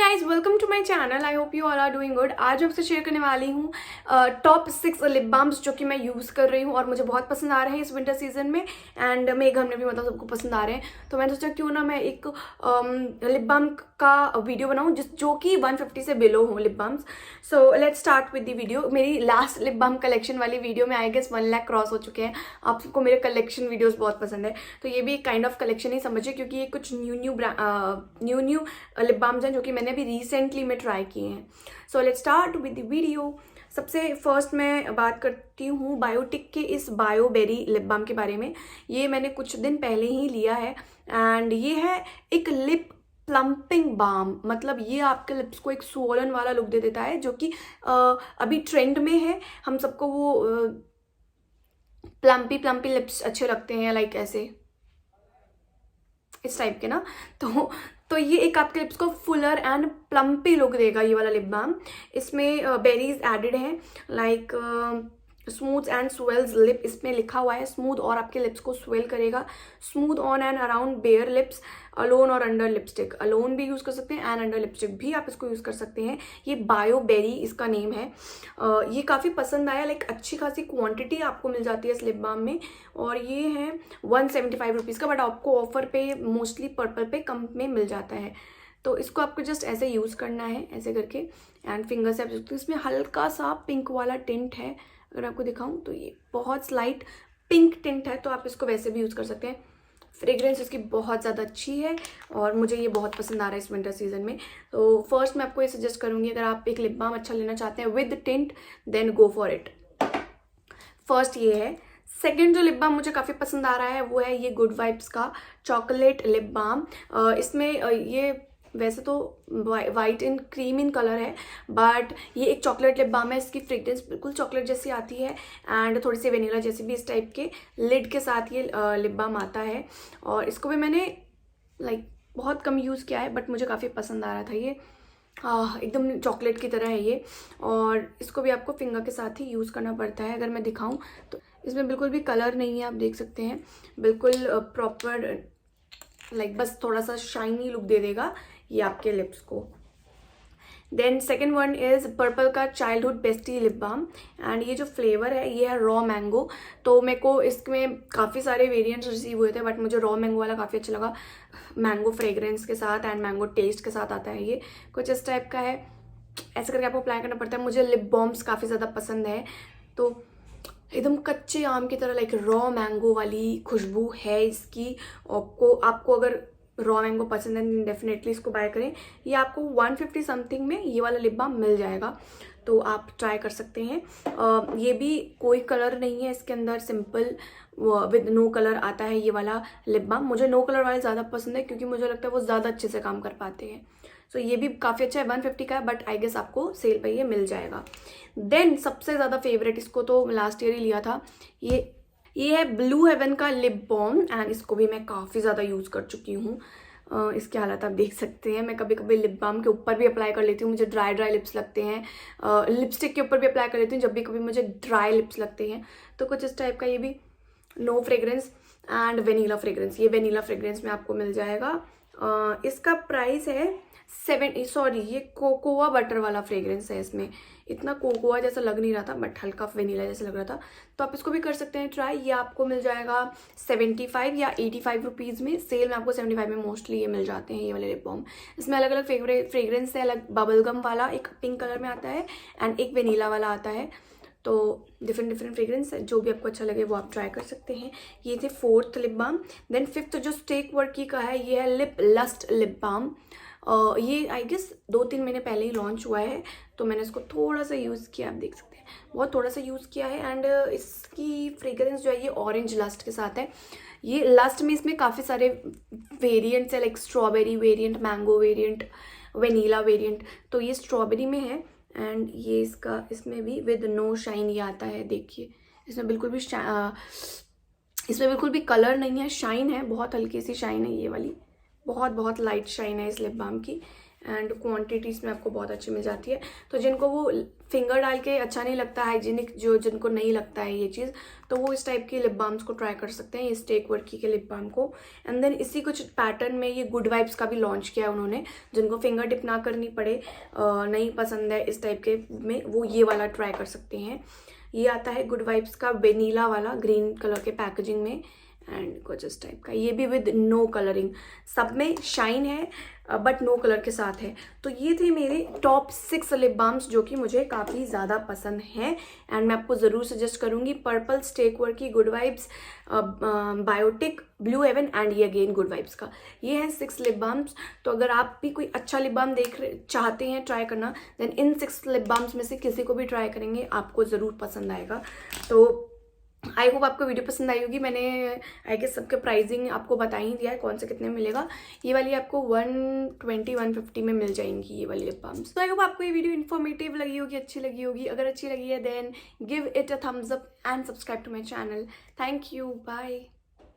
Guys, welcome to my channel. I hope you all are doing good. आज मैं आपसे share करने वाली हूँ टॉप 6 लिप बाम्स जो कि मैं यूज़ कर रही हूँ और मुझे बहुत पसंद आ रहे हैं इस विंटर सीजन में। एंड मेरे घर में भी मतलब सबको पसंद आ रहे हैं, तो मैंने सोचा क्यों ना मैं एक लिप बाम का वीडियो बनाऊँ जो कि 150 से बिलो हो lip balms. So let's start with the video. मेरी लास्ट लिप बाम कलेक्शन वाली वीडियो में आई गेस 1 लाख क्रॉस हो चुके हैं। आप सबको मेरे कलेक्शन वीडियोज़ बहुत पसंद है, तो ये भी एक काइंड ऑफ कलेक्शन ही समझिए, क्योंकि ये कुछ न्यू लिप बाम्स हैं जो कि मैंने अभी रिसेंटली में ट्राई किए हैं। So let's start with the video. सबसे फर्स्ट मैं बात करती हूँ बायोटिक के इस बायो बेरी लिप बाम के बारे में। ये मैंने कुछ दिन पहले ही लिया है एंड ये है एक लिप प्लम्पिंग बाम। मतलब ये आपके लिप्स को एक स्वोलन वाला लुक दे देता है, जो कि अभी ट्रेंड में है। हम सबको वो प्लम्पी प्लम्पी लिप्स अच्छे लगते हैं, लाइक ऐसे इस टाइप के ना। तो ये एक आपके लिप्स को फुलर एंड प्लम्पी लुक देगा ये वाला लिप बाम। इसमें बेरीज एडेड हैं, like smooth and swells lip इसमें लिखा हुआ है। स्मूथ और आपके लिप्स को स्वेल करेगा। Smooth on and around bare lips, alone और अंडर लिपस्टिक। अलोन भी यूज़ कर सकते हैं एंड अंडर लिपस्टिक भी आप इसको यूज़ कर सकते हैं। ये बायो बेरी इसका नेम है। ये काफ़ी पसंद आया, लाइक अच्छी खासी क्वांटिटी आपको मिल जाती है इस लिप बाम में। और ये है 175 रुपीज़ का, बट आपको ऑफर पे मोस्टली पर्पल पे कम में मिल जाता है। तो इसको आपको जस्ट ऐसे यूज़ करना है, ऐसे करके एंड फिंगर से आप सकते हो। इसमें हल्का सा पिंक वाला टिंट है, अगर आपको दिखाऊं तो ये बहुत स्लाइट पिंक टिंट है, तो आप इसको वैसे भी यूज़ कर सकते हैं। फ्रेग्रेंस इसकी बहुत ज़्यादा अच्छी है और मुझे ये बहुत पसंद आ रहा है इस विंटर सीजन में। तो फर्स्ट मैं आपको ये सजेस्ट करूँगी, अगर आप एक लिप बाम अच्छा लेना चाहते हैं with tint, then go for it. First ये है। सेकेंड जो लिप बाम मुझे काफ़ी पसंद आ रहा है वो है ये गुड वाइब्स का चॉकलेट लिप बाम। इसमें ये वैसे तो white in cream in colour है, बट ये एक चॉकलेट लिप बाम है। इसकी फ्रेग्रेंस बिल्कुल चॉकलेट जैसी आती है एंड थोड़ी सी वेनिला जैसी भी इस टाइप के लिड के साथ ये लिप बाम आता है। और इसको भी मैंने लाइक बहुत कम यूज़ किया है, बट मुझे काफ़ी पसंद आ रहा था ये। एकदम चॉकलेट की तरह है ये। और इसको भी आपको फिंगर के साथ ही यूज़ करना पड़ता है। अगर मैं दिखाऊं तो इसमें बिल्कुल भी कलर नहीं है, आप देख सकते हैं। बिल्कुल प्रॉपर लाइक बस थोड़ा सा शाइनी लुक दे देगा ये आपके लिप्स को। Then second one is purple का childhood bestie lip balm and ये जो फ्लेवर है ये है रॉ मैंगो। तो मेरे को इसमें काफ़ी सारे वेरिएंट्स रिसीव हुए थे, बट मुझे रॉ मैंगो वाला काफ़ी अच्छा लगा। मैंगो फ्रेग्रेंस के साथ एंड मैंगो टेस्ट के साथ आता है। ये कुछ इस टाइप का है, ऐसे करके आपको अप्लाई करना पड़ता है। मुझे लिप बाम्स काफ़ी ज़्यादा पसंद है, तो एकदम कच्चे आम की तरह लाइक रॉ मैंगो वाली खुशबू है इसकी। आपको अगर रॉ मैंगो पसंद है डेफिनेटली इसको बाय करें। ये आपको 150 समथिंग में ये वाला लिप बाम मिल जाएगा, तो आप ट्राई कर सकते हैं। ये भी कोई कलर नहीं है इसके अंदर, सिंपल विद नो कलर आता है ये वाला लिप बाम। मुझे नो कलर वाले ज़्यादा पसंद है, क्योंकि मुझे लगता है वो ज़्यादा अच्छे से काम कर पाते हैं। सो ये भी काफ़ी अच्छा है, 150 का है, बट आई गेस आपको सेल पे ये मिल जाएगा। देन सबसे ज़्यादा फेवरेट, इसको तो लास्ट ईयर ही लिया था, ये है ब्लू हेवन का लिप बाम एंड इसको भी मैं काफ़ी ज़्यादा यूज़ कर चुकी हूँ। इसके हालात आप देख सकते हैं। मैं कभी कभी लिप बाम के ऊपर भी अप्लाई कर लेती हूँ, मुझे ड्राई लिप्स लगते हैं। लिपस्टिक के ऊपर भी अप्लाई कर लेती हूँ जब भी कभी मुझे ड्राई लिप्स लगते हैं। तो कुछ इस टाइप का ये भी no fragrance and vanilla fragrance. ये वेनीला फ्रेग्रेंस में आपको मिल जाएगा। इसका प्राइस है ये कोकोआ बटर वाला फ्रेग्रेंस है। इसमें इतना कोकोआ जैसा लग नहीं रहा था, बट हल्का वेनीला जैसा लग रहा था। तो आप इसको भी कर सकते हैं ट्राई। ये आपको मिल जाएगा 75 या 85 रुपीज़ में। सेल में आपको 75 में मोस्टली ये मिल जाते हैं ये वाले लिप बाम। इसमें अलग अलग फ्रेग्रेंस है, अलग बबलगम वाला एक पिंक कलर में आता है एंड एक वेनीला वाला आता है। तो डिफरेंट फ्रेग्रेंस है, जो भी आपको अच्छा लगे वो आप ट्राई कर सकते हैं। ये थे fourth lip balm. Then fifth जो स्टेक वर्की का है ये है लिप लस्ट लिप बाम। ये आई गेस 2-3 महीने पहले ही लॉन्च हुआ है, तो मैंने इसको थोड़ा सा यूज़ किया, आप देख सकते हैं बहुत थोड़ा सा यूज़ किया है। एंड इसकी फ्रेग्रेंस जो है ये ऑरेंज लस्ट के साथ है। ये लस्ट में इसमें काफ़ी सारे वेरिएंट्स है, like strawberry variant, mango variant, vanilla variant. तो ये स्ट्रॉबेरी में है एंड ये इसमें भी विद नो शाइन ये आता है। देखिए इसमें बिल्कुल भी कलर नहीं है, शाइन है, बहुत हल्की सी शाइन है ये वाली, बहुत लाइट शाइन है इस लिप बाम की। एंड क्वांटिटीज़ में आपको बहुत अच्छी मिल जाती है। तो जिनको वो फिंगर डाल के अच्छा नहीं लगता, हाइजीनिक जिनको नहीं लगता है ये चीज़, तो वो इस टाइप की लिप बाम्स को ट्राई कर सकते हैं, ये स्टेक वर्की के लिप बाम को। एंड देन इसी कुछ पैटर्न में ये गुड वाइब्स का भी लॉन्च किया है उन्होंने, जिनको फिंगर टिप ना करनी पड़े, नहीं पसंद है इस टाइप के में, वो ये वाला ट्राई कर सकते हैं। ये आता है गुड वाइब्स का वेनीला वाला, ग्रीन कलर के पैकेजिंग में एंड कुछ इस टाइप का। ये भी विद नो कलरिंग, सब में शाइन है बट नो कलर के साथ है। तो ये थे मेरे टॉप 6 लिप बाम्स जो कि मुझे काफ़ी ज़्यादा पसंद हैं एंड मैं आपको ज़रूर सजेस्ट करूँगी। पर्पल, स्टेक वर्की, good vibes, biotic, blue heaven and ये अगेन गुड वाइब्स का, ये हैं 6 लिप बाम्स। तो अगर आप भी कोई अच्छा लिप बाम चाहते हैं ट्राई करना, देन इन 6 लिप बाम्स में से किसी को भी ट्राई करेंगे, आपको ज़रूर पसंद आएगा। तो आई होप आपको वीडियो पसंद आई होगी। मैंने आई गेस सबके प्राइसिंग आपको बता ही दिया है, कौन से कितने में मिलेगा। ये वाली आपको 120-150 में मिल जाएंगी ये वाली लिप बाम्स। तो आई होप आपको ये वीडियो इन्फॉर्मेटिव लगी होगी, अच्छी लगी होगी। अगर अच्छी लगी है then give it a thumbs up and subscribe to my channel. Thank you, bye.